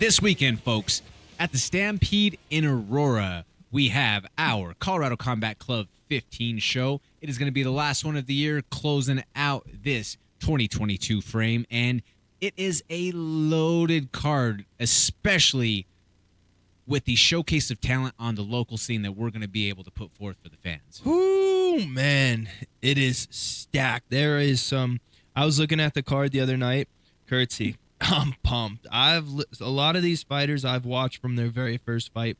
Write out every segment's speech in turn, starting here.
This weekend, folks, at the Stampede in Aurora, we have our Colorado Combat Club 15 show. It is going to be the last one of the year, closing out this 2022 frame, and it is a loaded card, especially with the showcase of talent on the local scene that we're going to be able to put forth for the fans. Ooh, man, it is stacked. There is some. I was looking at the card the other night. Curtsy, I'm pumped. A lot of these fighters I've watched from their very first fight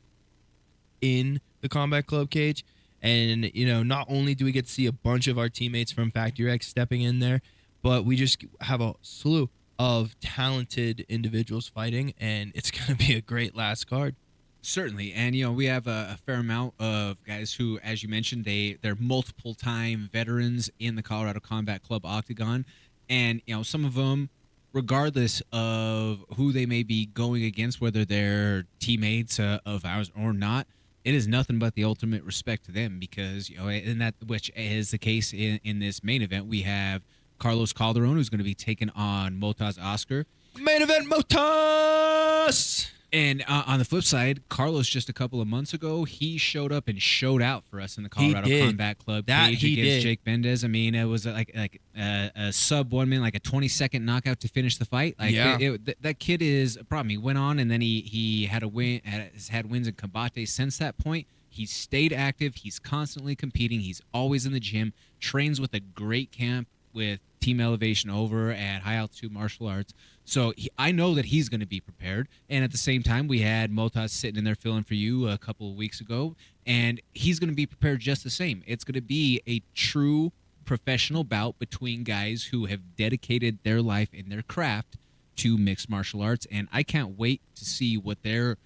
in the Combat Club cage, and not only do we get to see a bunch of our teammates from Factory X stepping in there, but we just have a slew of talented individuals fighting, and it's going to be a great last card. Certainly, and we have a fair amount of guys who, as you mentioned, they're multiple-time veterans in the Colorado Combat Club octagon, and some of them, regardless of who they may be going against, whether they're teammates of ours or not, it is nothing but the ultimate respect to them because and that which is the case in this main event. We have Carlos Calderon, who's going to be taking on Motaz Oscar. Main event, Motaz! And on the flip side, Carlos, just a couple of months ago, he showed up and showed out for us in the Colorado Combat Club cage against Jake Mendez. I mean, it was like a sub 1 minute, like a 20-second knockout to finish the fight. That kid is a problem. He went on, and then he had has had wins in combate since that point. He's stayed active. He's constantly competing. He's always in the gym. Trains with a great camp with Team Elevation over at High Altitude Martial Arts. So I know that he's going to be prepared. And at the same time, we had Motaz sitting in there filling for you a couple of weeks ago, and he's going to be prepared just the same. It's going to be a true professional bout between guys who have dedicated their life and their craft to mixed martial arts, and I can't wait to see what they're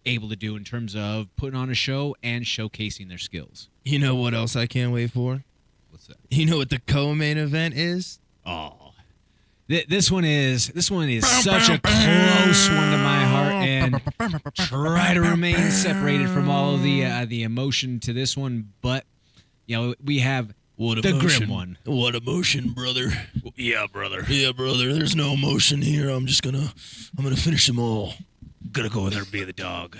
able to do in terms of putting on a show and showcasing their skills. You know what else I can't wait for? What's that? You know what the co-main event is? Oh. This one is such a close one to my heart, and try to remain separated from all of the emotion to this one. But we have the grim one. What emotion, brother? Yeah, brother. Yeah, brother. There's no emotion here. I'm gonna finish them all. Gonna go in there and be the dog.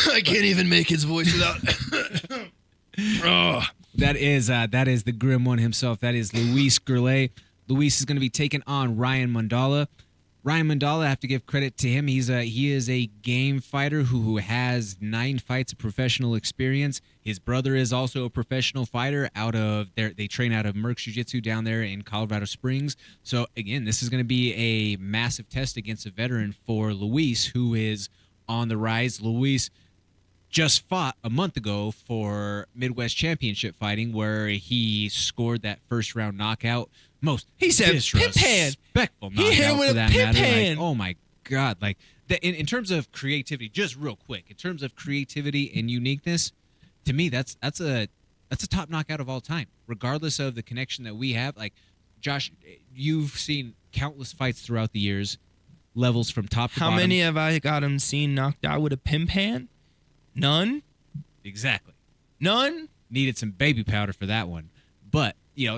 I can't even make his voice without. Oh. That is the grim one himself. That is Luis Gurule. Luis is going to be taking on Ryan Mandala. Ryan Mandala, I have to give credit to him. He is a game fighter who has 9 fights of professional experience. His brother is also a professional fighter they train out of Merck's Jiu-Jitsu down there in Colorado Springs. So again, this is going to be a massive test against a veteran for Luis, who is on the rise. Luis just fought a month ago for Midwest Championship fighting, where he scored that first round knockout. He said disrespectful knockout. He hit him with for a that pimp matter. hand. Oh my God! Like in terms of creativity, just real quick, in terms of creativity and uniqueness, to me that's a top knockout of all time, regardless of the connection that we have. Like Josh, you've seen countless fights throughout the years, levels from top to bottom. How many have I got him seen knocked out with a pimp hand? None. Exactly. None. Needed some baby powder for that one, but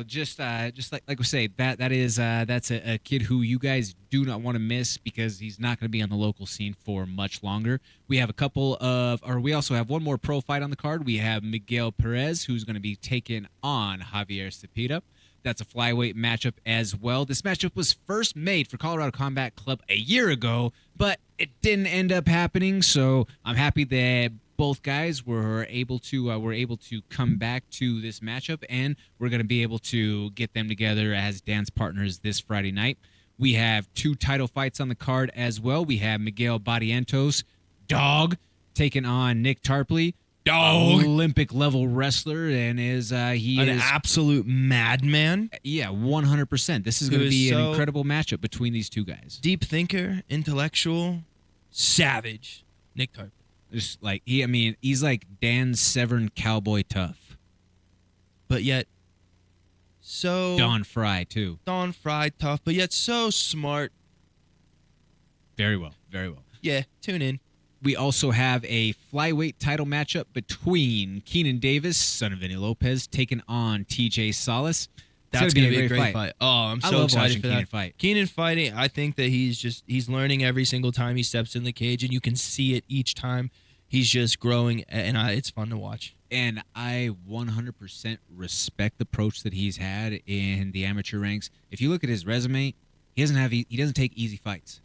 just like we say, that's a kid who you guys do not want to miss because he's not going to be on the local scene for much longer. We also have one more pro fight on the card. We have Miguel Perez, who's going to be taking on Javier Cepeda. That's a flyweight matchup as well. This matchup was first made for Colorado Combat Club a year ago, but it didn't end up happening. So I'm happy that both guys were able to come back to this matchup, and we're going to be able to get them together as dance partners this Friday night. We have 2 title fights on the card as well. We have Miguel Barrientos, dog, taking on Nick Tarpley, dog, Olympic level wrestler, and is an absolute madman. Yeah, 100%. This is going to be an incredible matchup between these two guys. Deep thinker, intellectual, savage, Nick Tarpley. Just like he's like Dan Severn cowboy tough, but yet so Don Fry too. Don Fry tough, but yet so smart. Very well, very well. Yeah, tune in. We also have a flyweight title matchup between Keenan Davis, son of Vinny Lopez, taking on TJ Salas. That's going to be a great fight. Oh, I'm so excited for that. Fight. Keenan fighting, I think that he's learning every single time he steps in the cage, and you can see it each time. He's just growing, and it's fun to watch. And I 100% respect the approach that he's had in the amateur ranks. If you look at his resume, he doesn't take easy fights.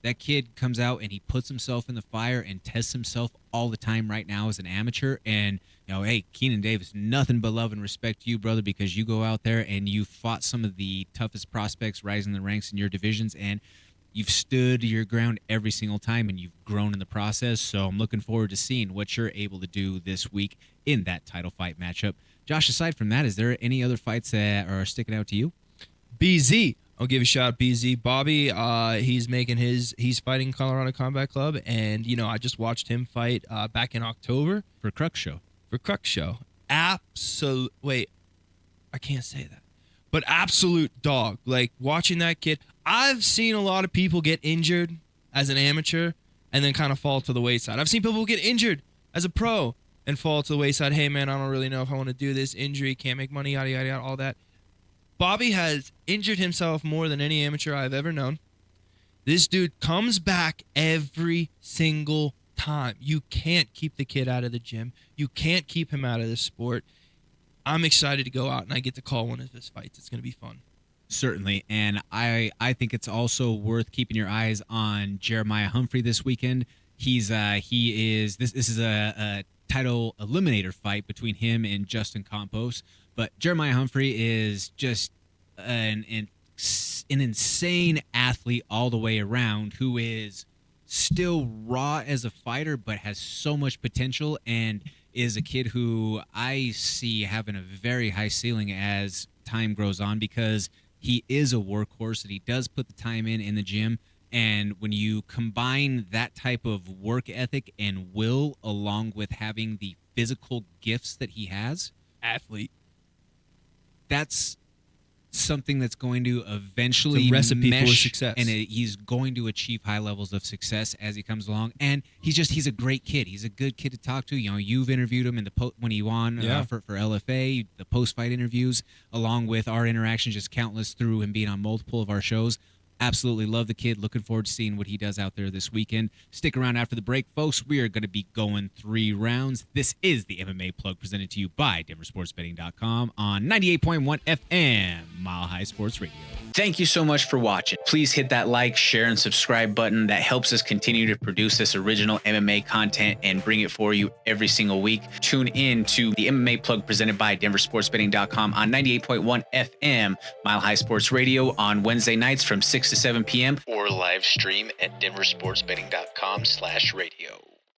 That kid comes out and he puts himself in the fire and tests himself all the time right now as an amateur. And, hey, Keenan Davis, nothing but love and respect to you, brother, because you go out there and you fought some of the toughest prospects rising the ranks in your divisions, and you've stood your ground every single time, and you've grown in the process. So I'm looking forward to seeing what you're able to do this week in that title fight matchup. Josh, aside from that, is there any other fights that are sticking out to you? BZ. I'll give a shout out BZ. Bobby, he's fighting Colorado Combat Club, and I just watched him fight back in October for Crux Show. Wait, I can't say that. But absolute dog. Like, watching that kid, I've seen a lot of people get injured as an amateur and then kind of fall to the wayside. I've seen people get injured as a pro and fall to the wayside. Hey man, I don't really know if I want to do this. Injury, can't make money, yada yada yada, all that. Bobby has injured himself more than any amateur I've ever known. This dude comes back every single time. You can't keep the kid out of the gym. You can't keep him out of the sport. I'm excited to go out and I get to call one of his fights. It's going to be fun. Certainly, and I think it's also worth keeping your eyes on Jeremiah Humphrey this weekend. This is a title eliminator fight between him and Justin Campos. But Jeremiah Humphrey is just an insane athlete all the way around, who is still raw as a fighter but has so much potential, and is a kid who I see having a very high ceiling as time grows on, because he is a workhorse and he does put the time in the gym. And when you combine that type of work ethic and will along with having the physical gifts that he has, athlete, that's something that's going to eventually it's a recipe mesh, for success. and he's going to achieve high levels of success as he comes along. And he's a great kid. He's a good kid to talk to. You've interviewed him in when he won for LFA, the post-fight interviews, along with our interactions, just countless through him being on multiple of our shows. Absolutely love the kid. Looking forward to seeing what he does out there this weekend. Stick around after the break, folks. We are going to be going 3 rounds. This is the MMA Plug presented to you by DenverSportsBetting.com on 98.1 FM, Mile High Sports Radio. Thank you so much for watching. Please hit that like, share, and subscribe button. That helps us continue to produce this original MMA content and bring it for you every single week. Tune in to the MMA Plug presented by DenverSportsBetting.com on 98.1 FM, Mile High Sports Radio on Wednesday nights from 6 to 7 p.m. or live stream at DenverSportsBetting.com/radio.